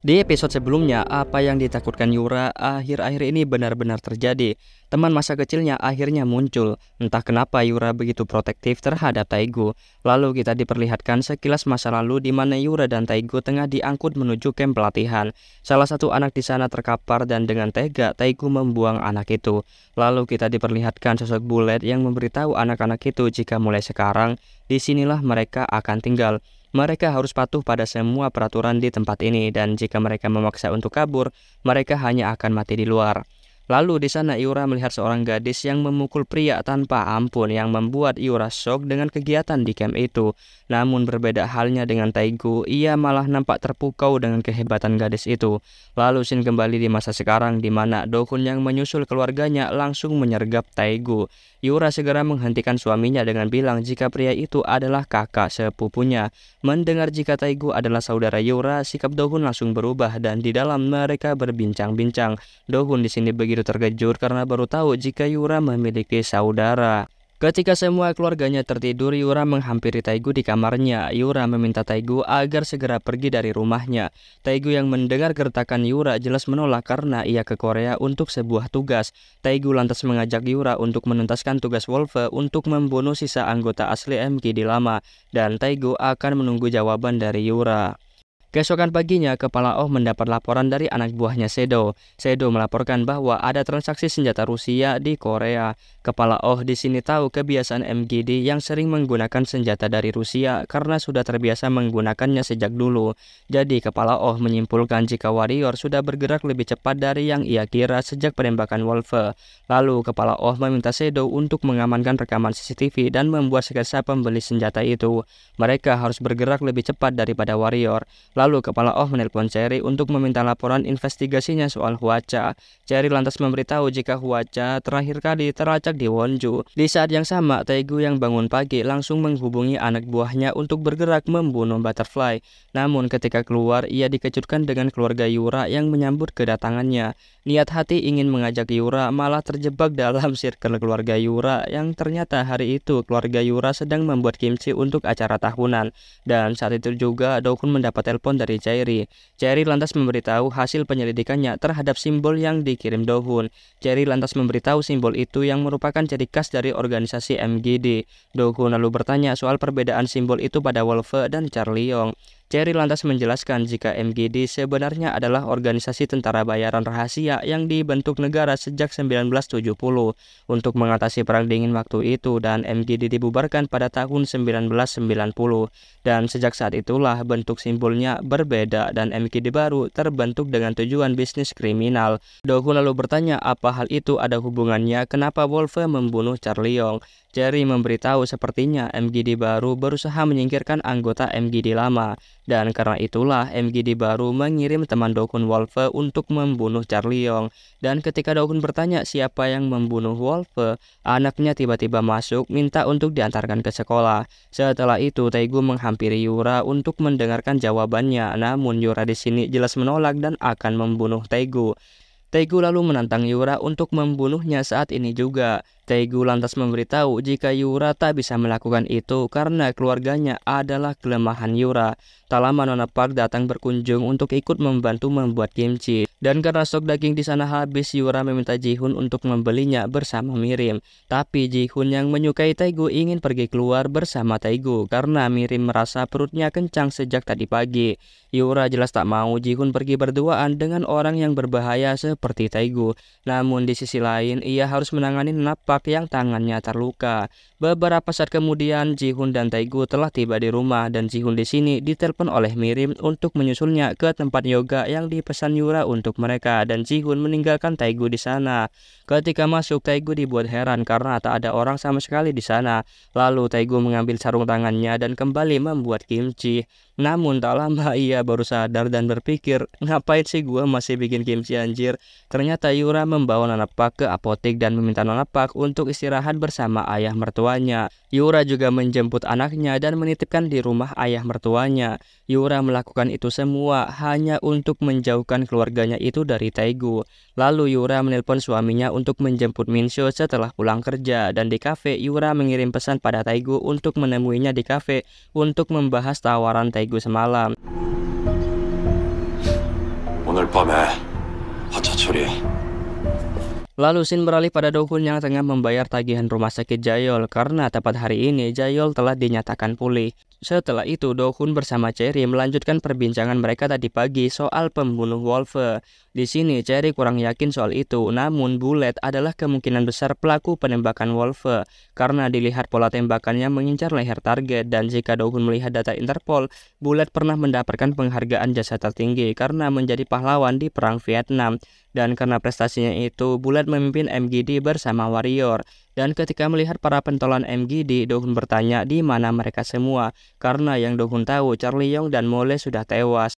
Di episode sebelumnya, apa yang ditakutkan Yura akhir-akhir ini benar-benar terjadi. Teman masa kecilnya akhirnya muncul. Entah kenapa Yura begitu protektif terhadap Taigu. Lalu kita diperlihatkan sekilas masa lalu di mana Yura dan Taigu tengah diangkut menuju kamp pelatihan. Salah satu anak di sana terkapar dan dengan tega Taigu membuang anak itu. Lalu kita diperlihatkan sosok Bullet yang memberitahu anak-anak itu jika mulai sekarang, disinilah mereka akan tinggal. Mereka harus patuh pada semua peraturan di tempat ini dan jika mereka memaksa untuk kabur, mereka hanya akan mati di luar. Lalu di sana Yura melihat seorang gadis yang memukul pria tanpa ampun yang membuat Yura shock dengan kegiatan di camp itu. Namun berbeda halnya dengan Taigu, ia malah nampak terpukau dengan kehebatan gadis itu. Lalu scene kembali di masa sekarang di mana Dohun yang menyusul keluarganya langsung menyergap Taigu. Yura segera menghentikan suaminya dengan bilang jika pria itu adalah kakak sepupunya. Mendengar jika Taigu adalah saudara Yura, sikap Dohun langsung berubah dan di dalam mereka berbincang-bincang. Dohun di sini begitu terkejut karena baru tahu jika Yura memiliki saudara. Ketika semua keluarganya tertidur, Yura menghampiri Taigu di kamarnya. Yura meminta Taigu agar segera pergi dari rumahnya. Taigu yang mendengar gertakan Yura jelas menolak karena ia ke Korea untuk sebuah tugas. Taigu lantas mengajak Yura untuk menuntaskan tugas Wolfe untuk membunuh sisa anggota asli MGD lama. Dan Taigu akan menunggu jawaban dari Yura. Keesokan paginya, Kepala Oh mendapat laporan dari anak buahnya Sedo. Sedo melaporkan bahwa ada transaksi senjata Rusia di Korea. Kepala Oh di sini tahu kebiasaan MGD yang sering menggunakan senjata dari Rusia karena sudah terbiasa menggunakannya sejak dulu. Jadi Kepala Oh menyimpulkan jika warrior sudah bergerak lebih cepat dari yang ia kira sejak penembakan Wolfe. Lalu Kepala Oh meminta Sedo untuk mengamankan rekaman CCTV dan membuat sketsa pembeli senjata itu. Mereka harus bergerak lebih cepat daripada warrior. Lalu Kepala Oh menelpon Cherry untuk meminta laporan investigasinya soal Hwacha. Cherry lantas memberitahu jika Hwacha terakhir kali terlacak di Wonju. Di saat yang sama, Taegu yang bangun pagi langsung menghubungi anak buahnya untuk bergerak membunuh Butterfly. Namun ketika keluar, ia dikejutkan dengan keluarga Yura yang menyambut kedatangannya. Niat hati ingin mengajak Yura malah terjebak dalam circle keluarga Yura yang ternyata hari itu keluarga Yura sedang membuat kimchi untuk acara tahunan. Dan saat itu juga Dohun mendapat telepon dari Cherry. Cherry lantas memberitahu hasil penyelidikannya terhadap simbol yang dikirim Dohun. Cherry lantas memberitahu simbol itu yang merupakan ciri khas dari organisasi MGD. Dohun lalu bertanya soal perbedaan simbol itu pada Wolfe dan Charliong. Cherry lantas menjelaskan jika MGD sebenarnya adalah organisasi tentara bayaran rahasia yang dibentuk negara sejak 1970 untuk mengatasi perang dingin waktu itu dan MGD dibubarkan pada tahun 1990 dan sejak saat itulah bentuk simbolnya berbeda dan MGD baru terbentuk dengan tujuan bisnis kriminal. Dohun lalu bertanya apa hal itu ada hubungannya kenapa Wolfe membunuh Charliong. Cherry memberitahu sepertinya MGD baru berusaha menyingkirkan anggota MGD lama. Dan karena itulah MGD baru mengirim teman Dohun Wolfe untuk membunuh Charliong. Dan ketika Dohun bertanya siapa yang membunuh Wolfe, anaknya tiba-tiba masuk minta untuk diantarkan ke sekolah. Setelah itu Taegu menghampiri Yura untuk mendengarkan jawabannya. Namun Yura di sini jelas menolak dan akan membunuh Taegu. Taegu lalu menantang Yura untuk membunuhnya saat ini juga. Taegu lantas memberitahu jika Yura tak bisa melakukan itu karena keluarganya adalah kelemahan Yura. Tak lama Nona Park datang berkunjung untuk ikut membantu membuat kimchi. Dan karena stok daging di sana habis, Yura meminta Jihun untuk membelinya bersama Mirim. Tapi Jihun yang menyukai Taegu ingin pergi keluar bersama Taegu karena Mirim merasa perutnya kencang sejak tadi pagi. Yura jelas tak mau Jihun pergi berduaan dengan orang yang berbahaya seperti Taegu. Namun di sisi lain, ia harus menangani Nona Park yang tangannya terluka. Beberapa saat kemudian, Jihun dan Taegu telah tiba di rumah dan Jihun di sini ditelepon oleh Mirim untuk menyusulnya ke tempat yoga yang dipesan Yura untuk mereka dan Jihun meninggalkan Taegu di sana. Ketika masuk, Taegu dibuat heran karena tak ada orang sama sekali di sana. Lalu Taegu mengambil sarung tangannya dan kembali membuat kimchi. Namun tak lama ia baru sadar dan berpikir, ngapain sih gua masih bikin kimchi anjir? Ternyata Yura membawa Nona Park ke apotek dan meminta Nona Park untuk istirahat bersama ayah mertuanya. Yura juga menjemput anaknya dan menitipkan di rumah ayah mertuanya. Yura melakukan itu semua hanya untuk menjauhkan keluarganya itu dari Taegu. Lalu Yura menelpon suaminya untuk menjemput Minsho setelah pulang kerja dan di kafe Yura mengirim pesan pada Taegu untuk menemuinya di kafe untuk membahas tawaran Taegu semalam. 밤에 하차 처리. Lalu Shin beralih pada Do-hun yang tengah membayar tagihan rumah sakit Jayol karena tepat hari ini Jayol telah dinyatakan pulih. Setelah itu Do-hun bersama Cherry melanjutkan perbincangan mereka tadi pagi soal pembunuh Wolfe. Di sini Cherry kurang yakin soal itu, namun Bullet adalah kemungkinan besar pelaku penembakan Wolfe karena dilihat pola tembakannya mengincar leher target, dan jika Do-hun melihat data Interpol, Bullet pernah mendapatkan penghargaan jasa tertinggi karena menjadi pahlawan di perang Vietnam. Dan karena prestasinya itu, Bullet memimpin MGD bersama Warrior. Dan ketika melihat para pentolan MGD, Do-hun bertanya di mana mereka semua, karena yang Do-hun tahu Charlie Yong dan Mole sudah tewas.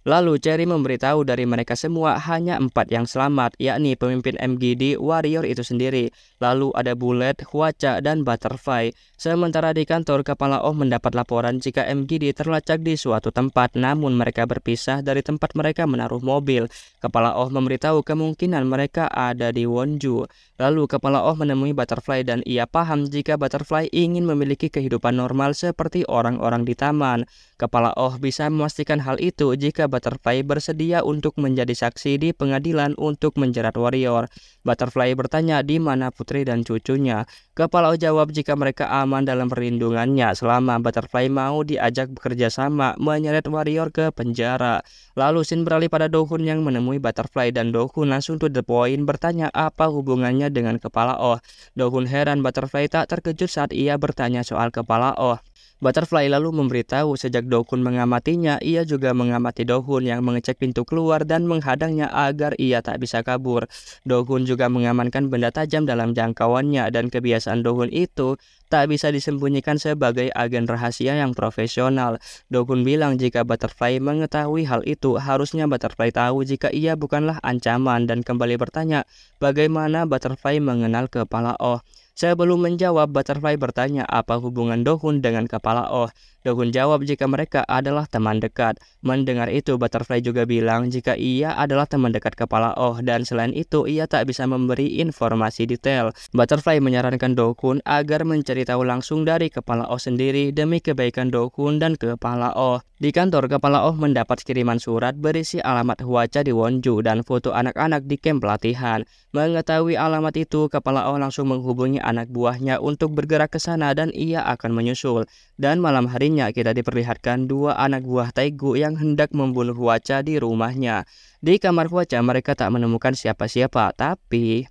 Lalu Cherry memberitahu dari mereka semua hanya 4 yang selamat, yakni pemimpin MGD, Warrior itu sendiri. Lalu ada Bullet, Hwacha, dan Butterfly. Sementara di kantor, Kepala Oh mendapat laporan jika MGD terlacak di suatu tempat, namun mereka berpisah dari tempat mereka menaruh mobil. Kepala Oh memberitahu kemungkinan mereka ada di Wonju. Lalu Kepala Oh menemui Butterfly dan ia paham jika Butterfly ingin memiliki kehidupan normal seperti orang-orang di taman. Kepala Oh bisa memastikan hal itu jika Butterfly bersedia untuk menjadi saksi di pengadilan untuk menjerat Warrior. Butterfly bertanya di mana putri dan cucunya. Kepala Oh jawab jika mereka aman dalam perlindungannya selama Butterfly mau diajak bekerja sama menyeret Warrior ke penjara. Lalu Shin beralih pada Do-hun yang menemui Butterfly dan Do-hun langsung to the point bertanya apa hubungannya dengan Kepala Oh. Do-hun heran Butterfly tak terkejut saat ia bertanya soal Kepala Oh. Butterfly lalu memberitahu sejak Do-hun mengamatinya, ia juga mengamati Do-hun yang mengecek pintu keluar dan menghadangnya agar ia tak bisa kabur. Do-hun juga mengamankan benda tajam dalam jangkauannya, dan kebiasaan Do-hun itu tak bisa disembunyikan sebagai agen rahasia yang profesional. Do-hun bilang jika Butterfly mengetahui hal itu, harusnya Butterfly tahu jika ia bukanlah ancaman, dan kembali bertanya bagaimana Butterfly mengenal Kepala Oh. Sebelum menjawab, Butterfly bertanya apa hubungan Do-hun dengan Kepala Oh. Do-hun jawab jika mereka adalah teman dekat. Mendengar itu, Butterfly juga bilang jika ia adalah teman dekat Kepala Oh, dan selain itu ia tak bisa memberi informasi detail. Butterfly menyarankan Do-hun agar mencari tahu langsung dari Kepala Oh sendiri demi kebaikan Do-hun dan Kepala Oh. Di kantor, Kepala Oh mendapat kiriman surat berisi alamat Hwacha di Wonju dan foto anak-anak di kamp pelatihan. Mengetahui alamat itu, Kepala Oh langsung menghubungi anak buahnya untuk bergerak ke sana dan ia akan menyusul. Dan malam harinya kita diperlihatkan 2 anak buah Taegu yang hendak membunuh Hwacha di rumahnya. Di kamar Hwacha mereka tak menemukan siapa-siapa, tapi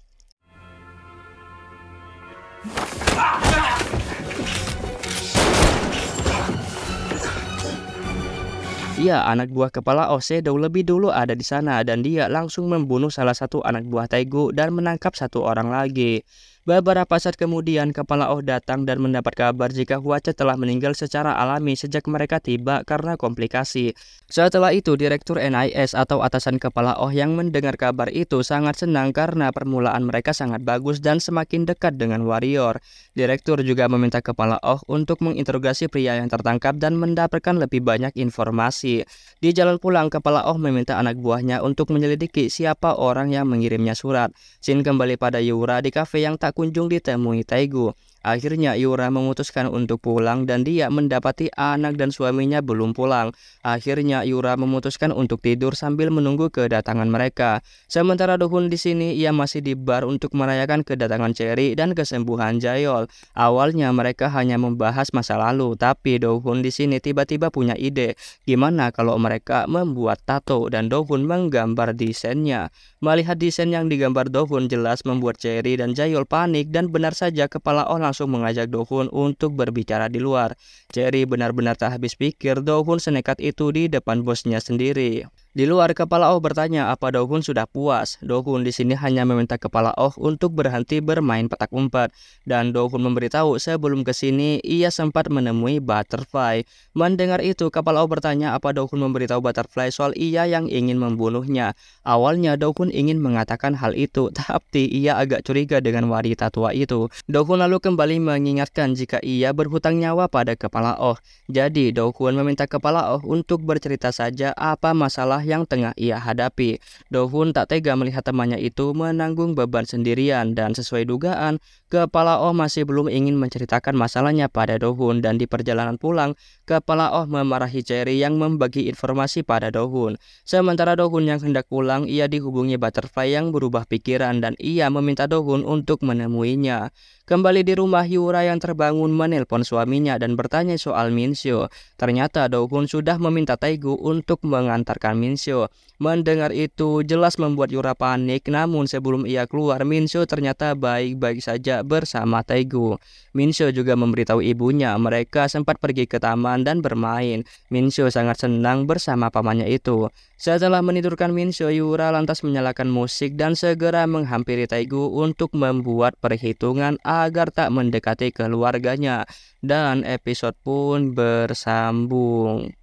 ya, anak buah Kepala Oh Shadow lebih dulu ada di sana dan dia langsung membunuh salah satu anak buah Taegu dan menangkap 1 orang lagi. Beberapa saat kemudian, Kepala Oh datang dan mendapat kabar jika Hwacha telah meninggal secara alami sejak mereka tiba karena komplikasi. Setelah itu, Direktur NIS atau atasan Kepala Oh yang mendengar kabar itu sangat senang karena permulaan mereka sangat bagus dan semakin dekat dengan Warrior. Direktur juga meminta Kepala Oh untuk menginterogasi pria yang tertangkap dan mendapatkan lebih banyak informasi. Di jalan pulang, Kepala Oh meminta anak buahnya untuk menyelidiki siapa orang yang mengirimnya surat. Shin kembali pada Yura di kafe yang tak kunjung ditemui Taegu. Akhirnya Yura memutuskan untuk pulang dan dia mendapati anak dan suaminya belum pulang. Akhirnya Yura memutuskan untuk tidur sambil menunggu kedatangan mereka. Sementara Do-hun di sini ia masih di bar untuk merayakan kedatangan Cherry dan kesembuhan Jayol. Awalnya mereka hanya membahas masa lalu, tapi Do-hun di sini tiba-tiba punya ide. Gimana kalau mereka membuat tato, dan Do-hun menggambar desainnya. Melihat desain yang digambar Do-hun jelas membuat Cherry dan Jayol panik, dan benar saja Kepala Oh langsung mengajak Do-hun untuk berbicara di luar. Cherry benar-benar tak habis pikir Do-hun senekat itu di depan bosnya sendiri. Di luar, Kepala Oh bertanya apa Do-hun sudah puas. Do-hun di sini hanya meminta Kepala Oh untuk berhenti bermain petak umpet, dan Do-hun memberitahu sebelum ke sini ia sempat menemui Butterfly. Mendengar itu, Kepala Oh bertanya apa Do-hun memberitahu Butterfly soal ia yang ingin membunuhnya. Awalnya Do-hun ingin mengatakan hal itu, tapi ia agak curiga dengan wanita tua itu. Do-hun lalu kembali mengingatkan jika ia berhutang nyawa pada Kepala Oh. Jadi Do-hun meminta Kepala Oh untuk bercerita saja apa masalah yang tengah ia hadapi. Do-hun tak tega melihat temannya itu menanggung beban sendirian, dan sesuai dugaan, Kepala Oh masih belum ingin menceritakan masalahnya pada Dohun dan di perjalanan pulang, Kepala Oh memarahi Cherry yang membagi informasi pada Dohun. Sementara Dohun yang hendak pulang, ia dihubungi Butterfly yang berubah pikiran dan ia meminta Dohun untuk menemuinya. Kembali di rumah, Yura yang terbangun menelpon suaminya dan bertanya soal Minseo. Ternyata Dohun sudah meminta Taegu untuk mengantarkan Minseo. Mendengar itu jelas membuat Yura panik, namun sebelum ia keluar, Minseo ternyata baik-baik saja bersama Taegu. Minseo juga memberitahu ibunya mereka sempat pergi ke taman dan bermain. Minseo sangat senang bersama pamannya itu. Setelah menidurkan Minseo, Yura lantas menyalakan musik dan segera menghampiri Taegu untuk membuat perhitungan agar tak mendekati keluarganya. Dan episode pun bersambung.